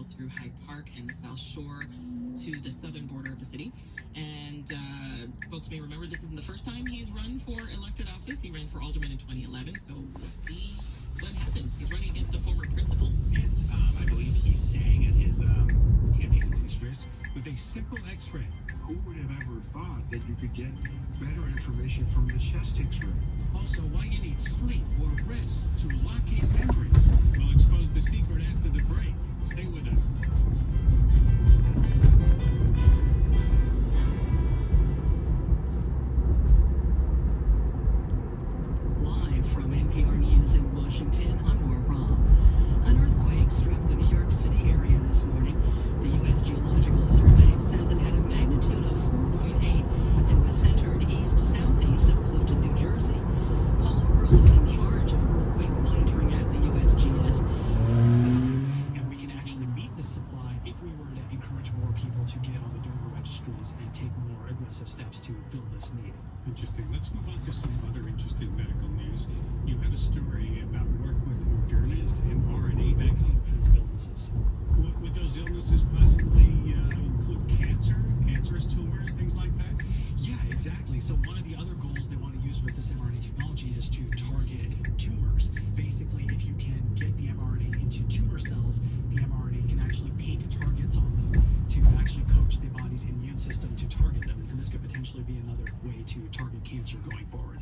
through Hyde Park and the South Shore to the southern border of the city. And folks may remember this isn't the first time he's run for elected office. He ran for alderman in 2011, so we'll see what happens. He's running against a former principal. And I believe he's saying at his campaign to his wrist with a simple x-ray. Who would have ever thought that you could get better information from the chest x-ray? Also, why you need sleep or rest to lock in memories. We'll expose the secret after the break. Stay with us. Live from NPR News in Washington, I'm Nora Rahm. An earthquake struck the New York City area this morning. The U.S. Geological Survey says it had a magnitude of 4.8 and was centered east-southeast of Clifton, New Jersey. Paul Earl is in charge of earthquake monitoring at the USGS. And we can actually meet the supply if we were to encourage more people to get on the donor registries and take more aggressive steps to fill this need. Interesting. Let's move on to some other interesting medical news. You have a story about work with Moderna's mRNA vaccine Against illnesses. Would those illnesses possibly include cancer, cancerous tumors, things like that? Yeah, exactly. So one of the other goals they want to use with this mRNA technology is to target tumors. Basically, if you can get the mRNA into tumor cells, the mRNA can actually paint targets on them to actually coach the body's immune system to target them. And this could potentially be another way to target cancer going forward.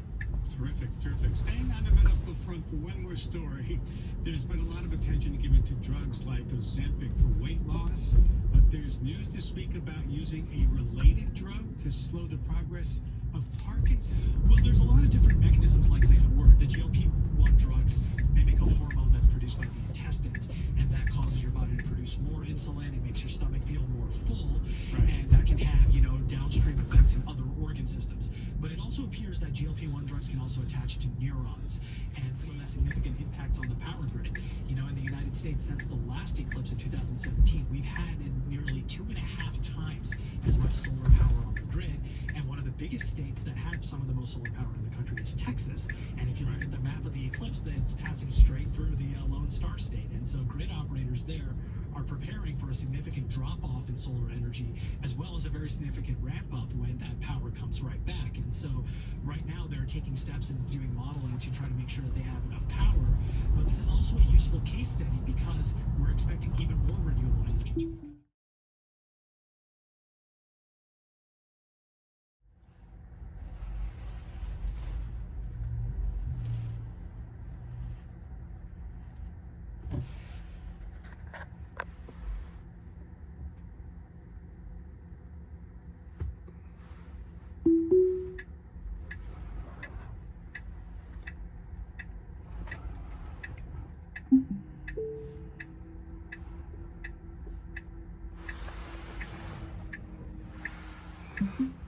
Terrific, terrific. Staying on the medical front for one more story, there's been a lot of attention given to drugs like Ozempic for weight loss, but there's news this week about using a related drug to slow the progress of Parkinson's. Well, there's a lot of different mechanisms likely at work. The GLP-1 drugs mimic a hormone that's produced by the intestines, and that causes your body to produce more insulin. It makes your stomach feel more full, and that can have, downstream effects in other organ systems. But it also appears that GLP-1 drugs can also attach to neurons, and so that significant impact on the power grid. In the United States, since the last eclipse in 2017, we've had nearly 2.5 times as much solar power on the grid, and one of the biggest states that have some of the most solar power in the country is Texas. And if you look at the map of the eclipse, then it's passing straight through the Lone Star State. And so grid operators there are preparing for a significant drop-off in solar energy, as well as a very significant ramp-up when that power comes right back. And so right now they're taking steps and doing modeling to try to make sure that they have enough power. But this is also a useful case study because we're expecting even more renewable energy to Mm-hmm.